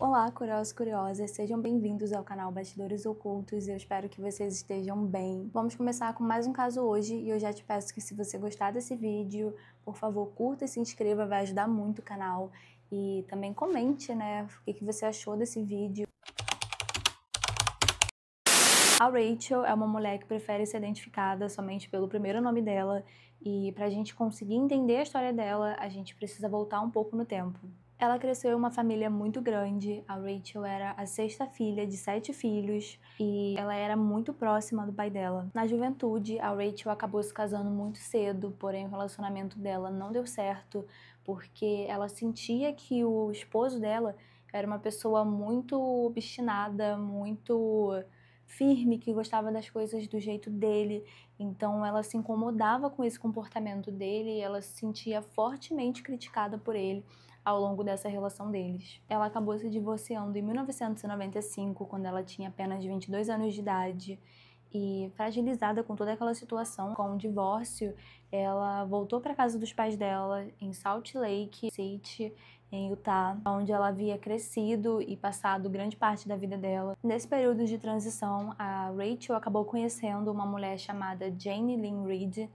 Olá, curiosos e curiosas, sejam bem-vindos ao canal Bastidores Ocultos. Eu espero que vocês estejam bem. Vamos começar com mais um caso hoje e eu já te peço que, se você gostar desse vídeo, por favor, curta e se inscreva, vai ajudar muito o canal. E também comente, né, o que você achou desse vídeo. A Rachel é uma mulher que prefere ser identificada somente pelo primeiro nome dela, e para a gente conseguir entender a história dela, a gente precisa voltar um pouco no tempo. Ela cresceu em uma família muito grande. A Rachel era a sexta filha de 7 filhos e ela era muito próxima do pai dela. Na juventude, a Rachel acabou se casando muito cedo, porém o relacionamento dela não deu certo porque ela sentia que o esposo dela era uma pessoa muito obstinada, muito firme, que gostava das coisas do jeito dele. Então ela se incomodava com esse comportamento dele e ela se sentia fortemente criticada por ele ao longo dessa relação deles. Ela acabou se divorciando em 1995, quando ela tinha apenas 22 anos de idade, e fragilizada com toda aquela situação, com o divórcio, ela voltou para a casa dos pais dela em Salt Lake City, em Utah, onde ela havia crescido e passado grande parte da vida dela. Nesse período de transição, a Rachel acabou conhecendo uma mulher chamada Jane Lynn Reid,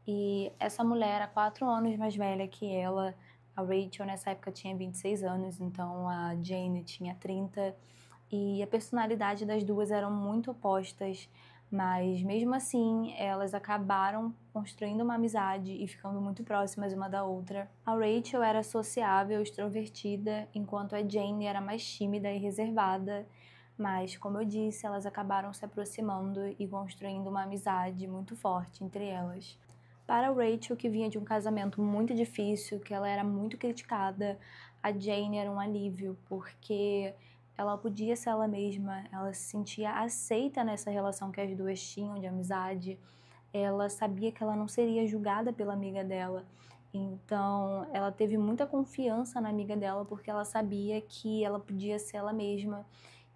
e essa mulher era 4 anos mais velha que ela. A Rachel nessa época tinha 26 anos, então a Jane tinha 30, e a personalidade das duas eram muito opostas, mas mesmo assim elas acabaram construindo uma amizade e ficando muito próximas uma da outra. A Rachel era sociável, extrovertida, enquanto a Jane era mais tímida e reservada, mas, como eu disse, elas acabaram se aproximando e construindo uma amizade muito forte entre elas. Para a Rachel, que vinha de um casamento muito difícil, que ela era muito criticada, a Jane era um alívio, porque ela podia ser ela mesma, ela se sentia aceita nessa relação que as duas tinham de amizade. Ela sabia que ela não seria julgada pela amiga dela, então ela teve muita confiança na amiga dela porque ela sabia que ela podia ser ela mesma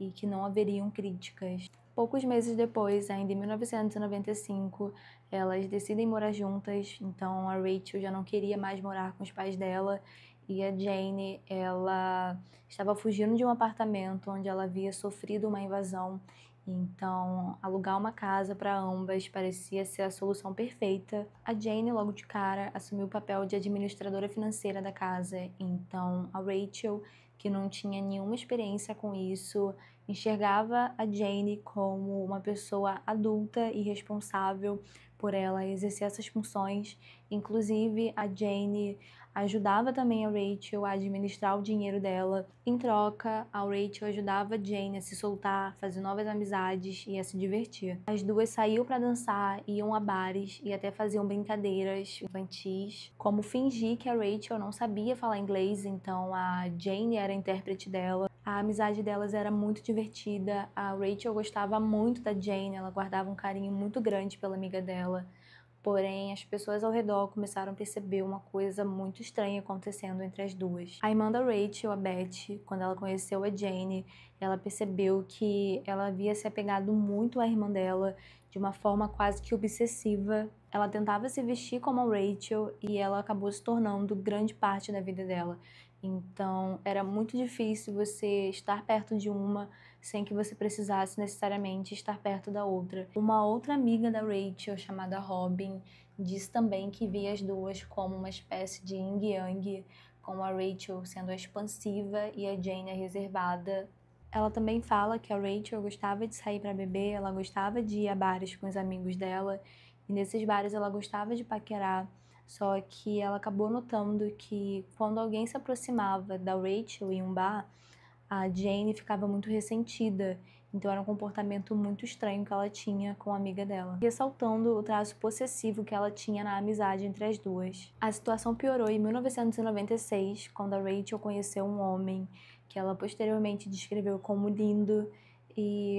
e que não haveriam críticas. Poucos meses depois, ainda em 1995, elas decidem morar juntas, então a Rachel já não queria mais morar com os pais dela e a Jane, ela estava fugindo de um apartamento onde ela havia sofrido uma invasão. Então, alugar uma casa para ambas parecia ser a solução perfeita. A Jane, logo de cara, assumiu o papel de administradora financeira da casa. Então, a Rachel, que não tinha nenhuma experiência com isso, enxergava a Jane como uma pessoa adulta e responsável por ela exercer essas funções. Inclusive, a Jane ajudava também a Rachel a administrar o dinheiro dela. Em troca, a Rachel ajudava a Jane a se soltar, fazer novas amizades e a se divertir. As duas saíam para dançar, iam a bares e até faziam brincadeiras infantis, como fingir que a Rachel não sabia falar inglês, então a Jane era a intérprete dela. A amizade delas era muito divertida. A Rachel gostava muito da Jane, ela guardava um carinho muito grande pela amiga dela. Porém, as pessoas ao redor começaram a perceber uma coisa muito estranha acontecendo entre as duas. A irmã da Rachel, a Beth, quando ela conheceu a Jane, ela percebeu que ela havia se apegado muito à irmã dela de uma forma quase que obsessiva. Ela tentava se vestir como a Rachel e ela acabou se tornando grande parte da vida dela. Então, era muito difícil você estar perto de uma sem que você precisasse necessariamente estar perto da outra. Uma outra amiga da Rachel, chamada Robin, diz também que via as duas como uma espécie de yin e yang, com a Rachel sendo a expansiva e a Jane a reservada. Ela também fala que a Rachel gostava de sair para beber, ela gostava de ir a bares com os amigos dela, e nesses bares ela gostava de paquerar. Só que ela acabou notando que quando alguém se aproximava da Rachel em um bar, a Jane ficava muito ressentida. Então era um comportamento muito estranho que ela tinha com a amiga dela, ressaltando o traço possessivo que ela tinha na amizade entre as duas. A situação piorou em 1996, quando a Rachel conheceu um homem que ela posteriormente descreveu como lindo, e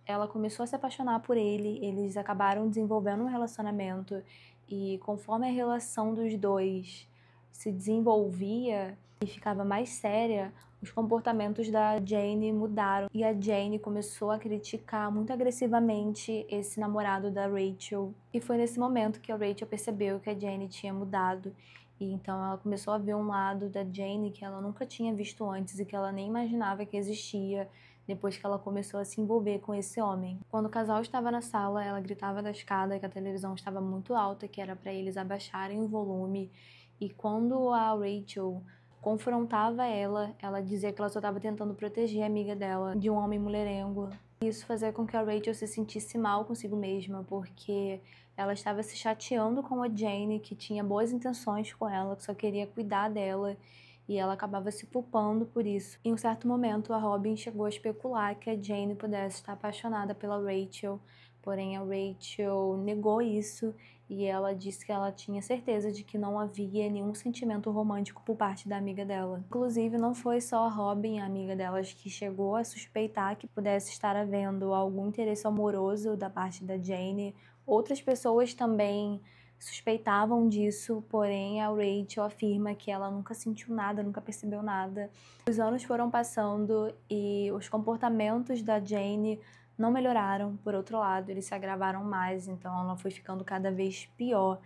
ela começou a se apaixonar por ele. Eles acabaram desenvolvendo um relacionamento, e conforme a relação dos dois se desenvolvia e ficava mais séria, os comportamentos da Jane mudaram e a Jane começou a criticar muito agressivamente esse namorado da Rachel. E foi nesse momento que a Rachel percebeu que a Jane tinha mudado E então ela começou a ver um lado da Jane que ela nunca tinha visto antes e que ela nem imaginava que existia depois que ela começou a se envolver com esse homem. Quando o casal estava na sala, ela gritava da escada que a televisão estava muito alta, que era para eles abaixarem o volume. E quando a Rachel confrontava ela, ela dizia que ela só estava tentando proteger a amiga dela de um homem mulherengo. Isso fazia com que a Rachel se sentisse mal consigo mesma, porque ela estava se chateando com a Jane, que tinha boas intenções com ela, que só queria cuidar dela, e ela acabava se culpando por isso. Em um certo momento, a Robin chegou a especular que a Jane pudesse estar apaixonada pela Rachel, porém a Rachel negou isso e ela disse que ela tinha certeza de que não havia nenhum sentimento romântico por parte da amiga dela. Inclusive, não foi só a Robin, a amiga delas, que chegou a suspeitar que pudesse estar havendo algum interesse amoroso da parte da Jane. Outras pessoas também suspeitavam disso, porém a Rachel afirma que ela nunca sentiu nada, nunca percebeu nada. Os anos foram passando e os comportamentos da Jane não melhoraram, por outro lado, eles se agravaram mais, então ela foi ficando cada vez pior.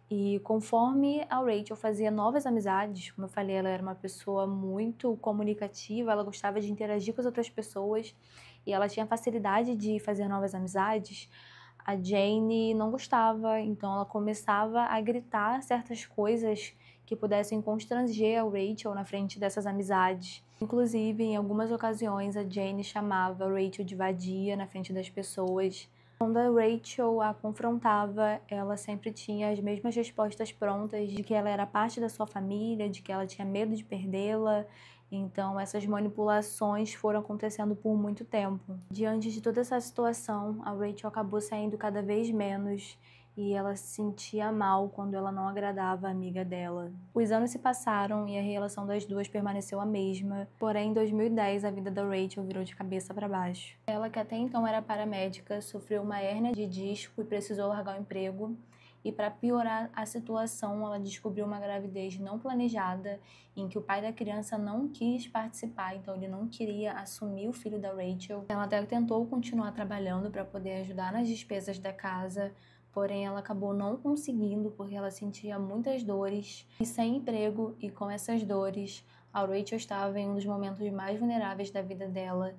E conforme a Rachel fazia novas amizades, como eu falei, ela era uma pessoa muito comunicativa, ela gostava de interagir com as outras pessoas e ela tinha facilidade de fazer novas amizades. A Jane não gostava, então ela começava a gritar certas coisas que pudessem constranger a Rachel na frente dessas amizades. Inclusive, em algumas ocasiões, a Jane chamava a Rachel de vadia na frente das pessoas. Quando a Rachel a confrontava, ela sempre tinha as mesmas respostas prontas de que ela era parte da sua família, de que ela tinha medo de perdê-la. Então, essas manipulações foram acontecendo por muito tempo. Diante de toda essa situação, a Rachel acabou saindo cada vez menos e ela se sentia mal quando ela não agradava a amiga dela. Os anos se passaram e a relação das duas permaneceu a mesma, porém em 2010 a vida da Rachel virou de cabeça para baixo. Ela, que até então era paramédica, sofreu uma hérnia de disco e precisou largar o emprego. E para piorar a situação, ela descobriu uma gravidez não planejada, em que o pai da criança não quis participar, então ele não queria assumir o filho da Rachel. Ela até tentou continuar trabalhando para poder ajudar nas despesas da casa, porém ela acabou não conseguindo porque ela sentia muitas dores e sem emprego, e com essas dores a Rachel estava em um dos momentos mais vulneráveis da vida dela,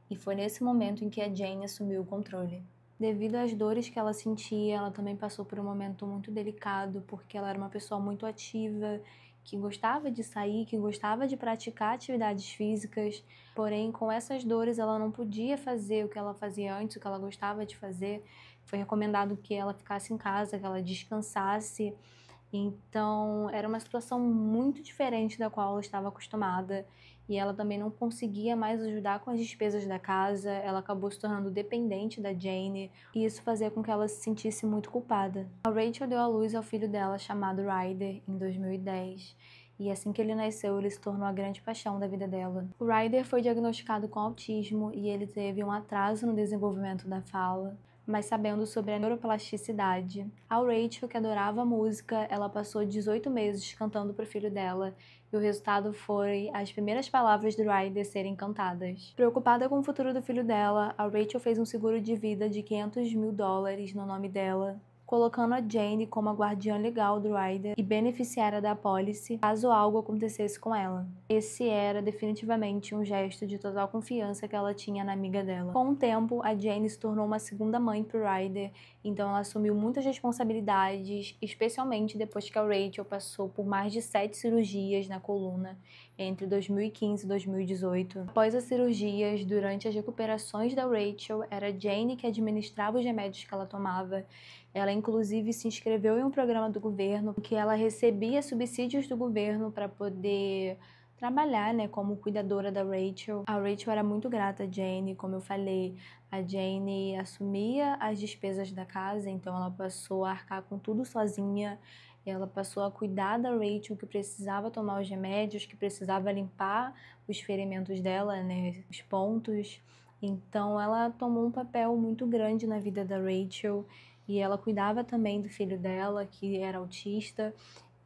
e foi nesse momento em que a Jane assumiu o controle. Devido às dores que ela sentia, ela também passou por um momento muito delicado, porque ela era uma pessoa muito ativa, que gostava de sair, que gostava de praticar atividades físicas, porém com essas dores ela não podia fazer o que ela fazia antes, o que ela gostava de fazer. Foi recomendado que ela ficasse em casa, que ela descansasse. Então, era uma situação muito diferente da qual ela estava acostumada, e ela também não conseguia mais ajudar com as despesas da casa. Ela acabou se tornando dependente da Jane, e isso fazia com que ela se sentisse muito culpada. A Rachel deu à luz ao filho dela, chamado Ryder, em 2010. E assim que ele nasceu, ele se tornou a grande paixão da vida dela. O Ryder foi diagnosticado com autismo e ele teve um atraso no desenvolvimento da fala, mas sabendo sobre a neuroplasticidade. A Rachel, que adorava música, ela passou 18 meses cantando para o filho dela, e o resultado foi as primeiras palavras do Ryder serem cantadas. Preocupada com o futuro do filho dela, a Rachel fez um seguro de vida de $500 mil no nome dela, colocando a Jane como a guardiã legal do Ryder e beneficiária da apólice caso algo acontecesse com ela. Esse era definitivamente um gesto de total confiança que ela tinha na amiga dela. Com o tempo, a Jane se tornou uma segunda mãe pro Ryder, então ela assumiu muitas responsabilidades, especialmente depois que a Rachel passou por mais de 7 cirurgias na coluna entre 2015 e 2018. Após as cirurgias, durante as recuperações da Rachel, era Jane que administrava os remédios que ela tomava. Ela, inclusive, se inscreveu em um programa do governo que ela recebia subsídios do governo para poder trabalhar, como cuidadora da Rachel. A Rachel era muito grata a Jane, como eu falei. A Jane assumia as despesas da casa, então ela passou a arcar com tudo sozinha. Ela passou a cuidar da Rachel, que precisava tomar os remédios, que precisava limpar os ferimentos dela, os pontos. Então ela tomou um papel muito grande na vida da Rachel. E ela cuidava também do filho dela, que era autista,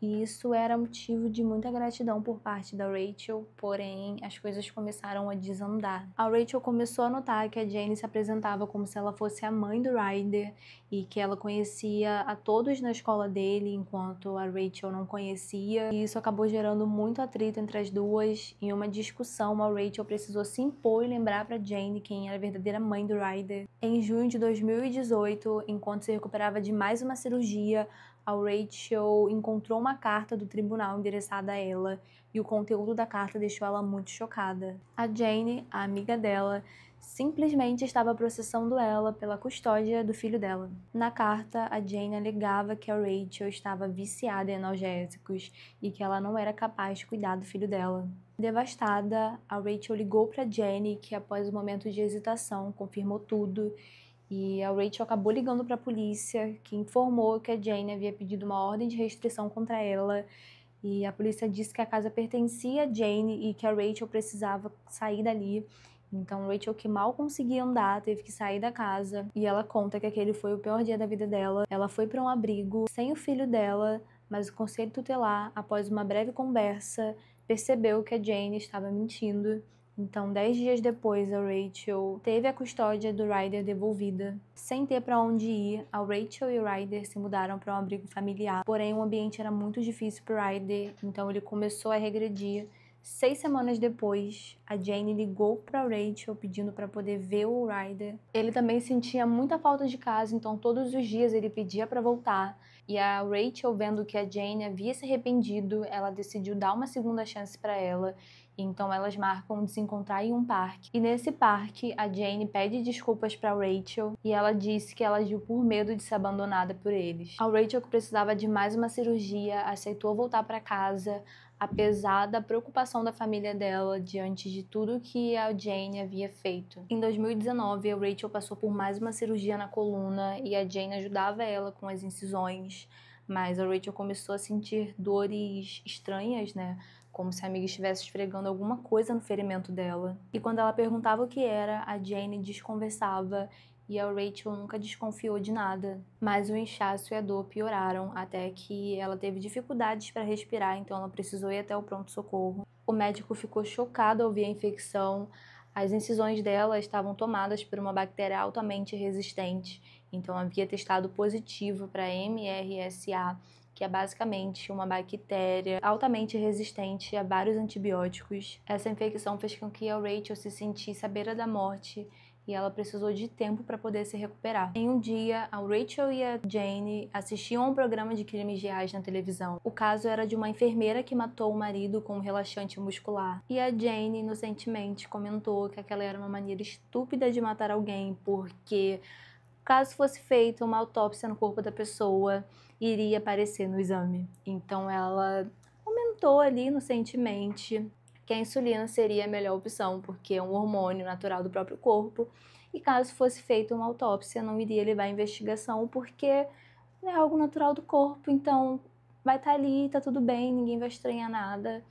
E isso era motivo de muita gratidão por parte da Rachel, porém as coisas começaram a desandar. A Rachel começou a notar que a Jane se apresentava como se ela fosse a mãe do Ryder e que ela conhecia a todos na escola dele, enquanto a Rachel não conhecia. E isso acabou gerando muito atrito entre as duas. Em uma discussão, a Rachel precisou se impor e lembrar para Jane quem era a verdadeira mãe do Ryder. Em junho de 2018, enquanto se recuperava de mais uma cirurgia, a Rachel encontrou uma carta do tribunal endereçada a ela e o conteúdo da carta deixou ela muito chocada. A Jane, a amiga dela, simplesmente estava processando ela pela custódia do filho dela. Na carta, a Jane alegava que a Rachel estava viciada em analgésicos e que ela não era capaz de cuidar do filho dela. Devastada, a Rachel ligou para Jane, que após um momento de hesitação confirmou tudo. E a Rachel acabou ligando para a polícia, que informou que a Jane havia pedido uma ordem de restrição contra ela. E a polícia disse que a casa pertencia a Jane e que a Rachel precisava sair dali. Então, Rachel, que mal conseguia andar, teve que sair da casa. E ela conta que aquele foi o pior dia da vida dela. Ela foi para um abrigo sem o filho dela, mas o conselho tutelar, após uma breve conversa, percebeu que a Jane estava mentindo. Então, 10 dias depois, a Rachel teve a custódia do Ryder devolvida. Sem ter para onde ir, a Rachel e o Ryder se mudaram para um abrigo familiar. Porém, o ambiente era muito difícil para o Ryder, então ele começou a regredir. 6 semanas depois, a Jane ligou para Rachel pedindo para poder ver o Ryder. Ele também sentia muita falta de casa, então todos os dias ele pedia para voltar. E a Rachel, vendo que a Jane havia se arrependido, ela decidiu dar uma segunda chance para ela. Então elas marcam de se encontrar em um parque. E nesse parque, a Jane pede desculpas para Rachel e ela disse que ela agiu por medo de ser abandonada por eles. A Rachel, que precisava de mais uma cirurgia, aceitou voltar para casa, apesar da preocupação da família dela diante de tudo que a Jane havia feito. Em 2019, a Rachel passou por mais uma cirurgia na coluna e a Jane ajudava ela com as incisões, mas a Rachel começou a sentir dores estranhas, né? Como se a amiga estivesse esfregando alguma coisa no ferimento dela. E quando ela perguntava o que era, a Jane desconversava e a Rachel nunca desconfiou de nada. Mas o inchaço e a dor pioraram até que ela teve dificuldades para respirar, então ela precisou ir até o pronto-socorro. O médico ficou chocado ao ver a infecção. As incisões dela estavam tomadas por uma bactéria altamente resistente, então havia testado positivo para MRSA, que é basicamente uma bactéria altamente resistente a vários antibióticos. Essa infecção fez com que a Rachel se sentisse à beira da morte e ela precisou de tempo para poder se recuperar. Em um dia, a Rachel e a Jane assistiam a um programa de crimes reais na televisão. O caso era de uma enfermeira que matou o marido com um relaxante muscular. E a Jane, inocentemente, comentou que aquela era uma maneira estúpida de matar alguém, porque caso fosse feita uma autópsia no corpo da pessoa, iria aparecer no exame. Então ela comentou ali inocentemente que a insulina seria a melhor opção, porque é um hormônio natural do próprio corpo, e caso fosse feita uma autópsia, não iria levar à investigação, porque é algo natural do corpo, então vai estar ali, tá tudo bem, ninguém vai estranhar nada.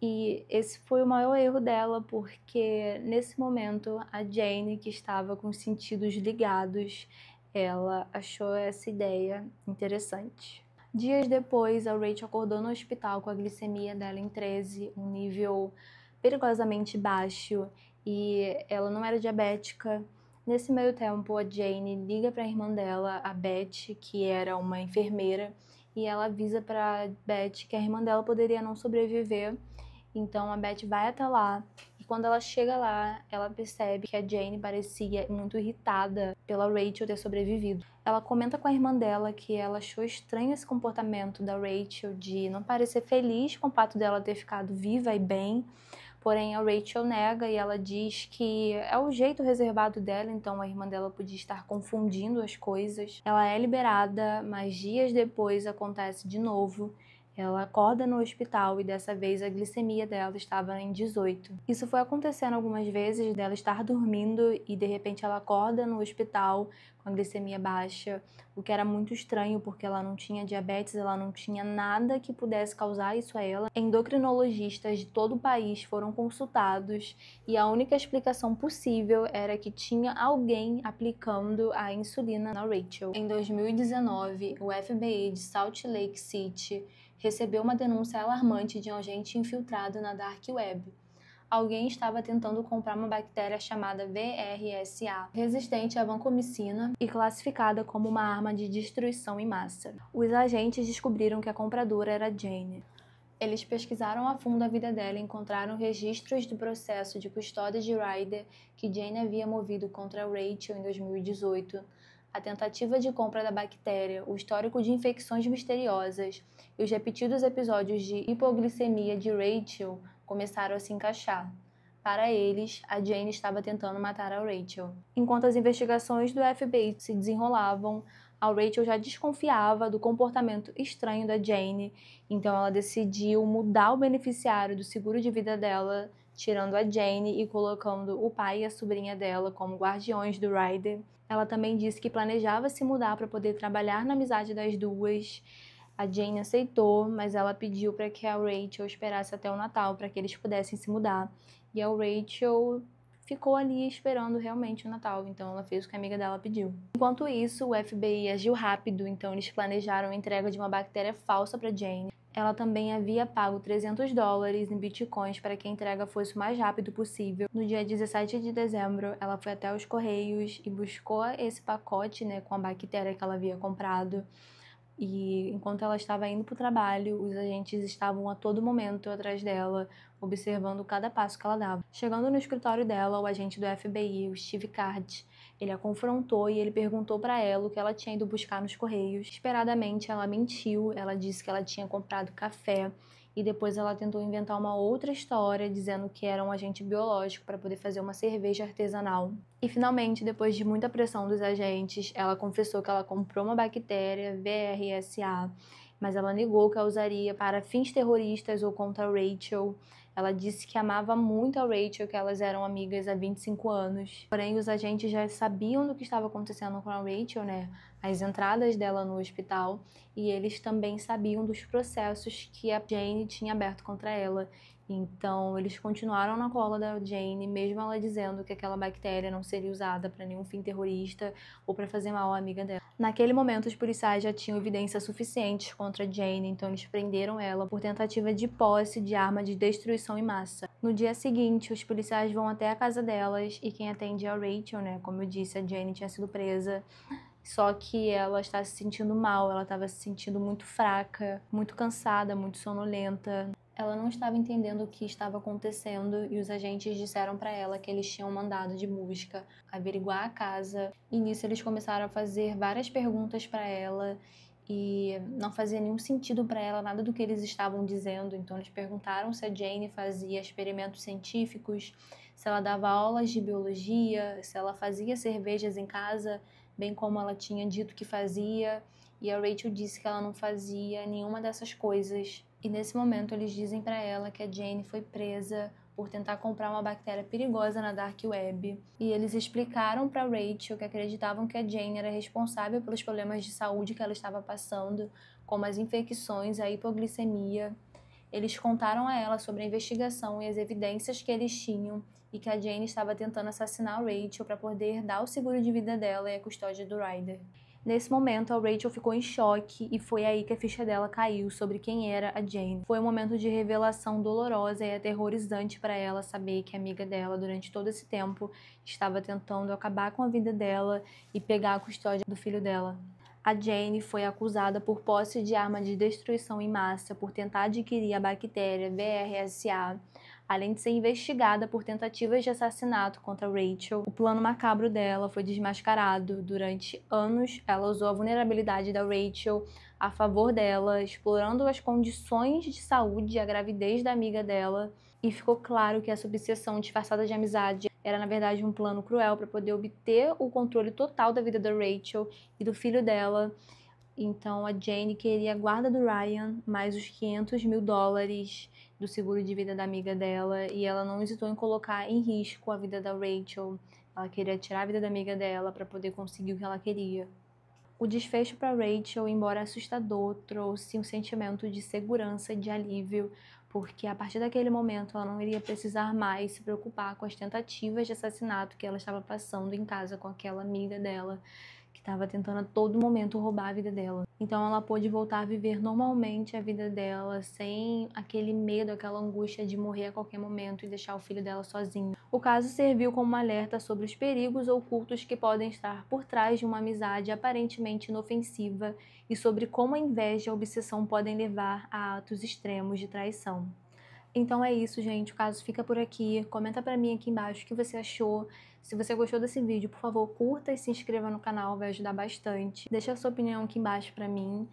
E esse foi o maior erro dela, porque nesse momento a Jane, que estava com os sentidos ligados, ela achou essa ideia interessante. Dias depois, a Rachel acordou no hospital com a glicemia dela em 13, um nível perigosamente baixo, e ela não era diabética. Nesse meio tempo, a Jane liga para a irmã dela, a Beth, que era uma enfermeira, e ela avisa para Beth que a irmã dela poderia não sobreviver. Então a Beth vai até lá e quando ela chega lá, ela percebe que a Jane parecia muito irritada pela Rachel ter sobrevivido. Ela comenta com a irmã dela que ela achou estranho esse comportamento da Rachel de não parecer feliz com o fato dela ter ficado viva e bem. Porém, a Rachel nega e ela diz que é o jeito reservado dela, então a irmã dela podia estar confundindo as coisas. Ela é liberada, mas dias depois acontece de novo. Ela acorda no hospital e dessa vez a glicemia dela estava em 18. Isso foi acontecendo algumas vezes, dela estar dormindo e de repente ela acorda no hospital com a glicemia baixa, o que era muito estranho porque ela não tinha diabetes, ela não tinha nada que pudesse causar isso a ela. Endocrinologistas de todo o país foram consultados e a única explicação possível era que tinha alguém aplicando a insulina na Rachel. Em 2019, o FBI de Salt Lake City recebeu uma denúncia alarmante de um agente infiltrado na Dark Web. Alguém estava tentando comprar uma bactéria chamada VRSA, resistente à vancomicina e classificada como uma arma de destruição em massa. Os agentes descobriram que a compradora era Jane. Eles pesquisaram a fundo a vida dela e encontraram registros do processo de custódia de Ryder que Jane havia movido contra Rachel em 2018, a tentativa de compra da bactéria, o histórico de infecções misteriosas e os repetidos episódios de hipoglicemia de Rachel começaram a se encaixar. Para eles, a Jane estava tentando matar a Rachel. Enquanto as investigações do FBI se desenrolavam, a Rachel já desconfiava do comportamento estranho da Jane, então ela decidiu mudar o beneficiário do seguro de vida dela, tirando a Jane e colocando o pai e a sobrinha dela como guardiões do Ryder. Ela também disse que planejava se mudar para poder trabalhar na amizade das duas. A Jane aceitou, mas ela pediu para que a Rachel esperasse até o Natal para que eles pudessem se mudar. E a Rachel ficou ali esperando realmente o Natal, então ela fez o que a amiga dela pediu. Enquanto isso, o FBI agiu rápido, então eles planejaram a entrega de uma bactéria falsa para Jane. Ela também havia pago $300 em bitcoins para que a entrega fosse o mais rápido possível. No dia 17 de dezembro, ela foi até os Correios e buscou esse pacote, com a bactéria que ela havia comprado. E enquanto ela estava indo para o trabalho, os agentes estavam a todo momento atrás dela, observando cada passo que ela dava. Chegando no escritório dela, o agente do FBI, o Steve Card, ele a confrontou e ele perguntou para ela o que ela tinha ido buscar nos Correios. Desesperadamente, ela mentiu, ela disse que ela tinha comprado café e depois ela tentou inventar uma outra história dizendo que era um agente biológico para poder fazer uma cerveja artesanal. E finalmente, depois de muita pressão dos agentes, ela confessou que ela comprou uma bactéria VRSA, mas ela negou que a usaria para fins terroristas ou contra Rachel. Ela disse que amava muito a Rachel, que elas eram amigas há 25 anos. Porém, os agentes já sabiam do que estava acontecendo com a Rachel, as entradas dela no hospital, e eles também sabiam dos processos que a Jane tinha aberto contra ela. Então, eles continuaram na cola da Jane, mesmo ela dizendo que aquela bactéria não seria usada para nenhum fim terrorista ou para fazer mal à amiga dela. Naquele momento, os policiais já tinham evidências suficientes contra Jane, então eles prenderam ela por tentativa de posse de arma de destruição em massa. No dia seguinte, os policiais vão até a casa delas e quem atende é a Rachel, Como eu disse, a Jane tinha sido presa. Só que ela está se sentindo mal, ela estava se sentindo muito fraca, muito cansada, muito sonolenta. Ela não estava entendendo o que estava acontecendo e os agentes disseram para ela que eles tinham mandado de busca averiguar a casa. E nisso eles começaram a fazer várias perguntas para ela e não fazia nenhum sentido para ela nada do que eles estavam dizendo. Então eles perguntaram se a Jane fazia experimentos científicos, se ela dava aulas de biologia, se ela fazia cervejas em casa, bem como ela tinha dito que fazia. E a Rachel disse que ela não fazia nenhuma dessas coisas. E nesse momento eles dizem para ela que a Jane foi presa por tentar comprar uma bactéria perigosa na Dark Web. E eles explicaram para Rachel que acreditavam que a Jane era responsável pelos problemas de saúde que ela estava passando, como as infecções e a hipoglicemia. Eles contaram a ela sobre a investigação e as evidências que eles tinham e que a Jane estava tentando assassinar a Rachel para poder dar o seguro de vida dela e a custódia do Ryder. Nesse momento, a Rachel ficou em choque e foi aí que a ficha dela caiu sobre quem era a Jane. Foi um momento de revelação dolorosa e aterrorizante para ela saber que a amiga dela, durante todo esse tempo, estava tentando acabar com a vida dela e pegar a custódia do filho dela. A Jane foi acusada por posse de arma de destruição em massa por tentar adquirir a bactéria VRSA, além de ser investigada por tentativas de assassinato contra Rachel. O plano macabro dela foi desmascarado. Durante anos, ela usou a vulnerabilidade da Rachel a favor dela, explorando as condições de saúde e a gravidez da amiga dela. E ficou claro que essa obsessão disfarçada de amizade era, na verdade, um plano cruel para poder obter o controle total da vida da Rachel e do filho dela. Então, a Jane queria a guarda do Ryan, mais os $500 mil do seguro de vida da amiga dela, e ela não hesitou em colocar em risco a vida da Rachel. Ela queria tirar a vida da amiga dela para poder conseguir o que ela queria. O desfecho para Rachel, embora assustador, trouxe um sentimento de segurança e de alívio, porque a partir daquele momento ela não iria precisar mais se preocupar com as tentativas de assassinato que ela estava passando em casa com aquela amiga dela, que estava tentando a todo momento roubar a vida dela. Então ela pôde voltar a viver normalmente a vida dela, sem aquele medo, aquela angústia de morrer a qualquer momento e deixar o filho dela sozinho. O caso serviu como um alerta sobre os perigos ocultos que podem estar por trás de uma amizade aparentemente inofensiva e sobre como a inveja e a obsessão podem levar a atos extremos de traição. Então é isso, gente. O caso fica por aqui. Comenta pra mim aqui embaixo o que você achou. Se você gostou desse vídeo, por favor, curta e se inscreva no canal, vai ajudar bastante. Deixa a sua opinião aqui embaixo pra mim.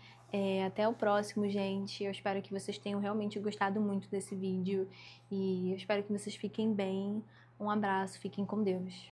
Até o próximo, gente. Eu espero que vocês tenham realmente gostado muito desse vídeo. E eu espero que vocês fiquem bem. Um abraço, fiquem com Deus.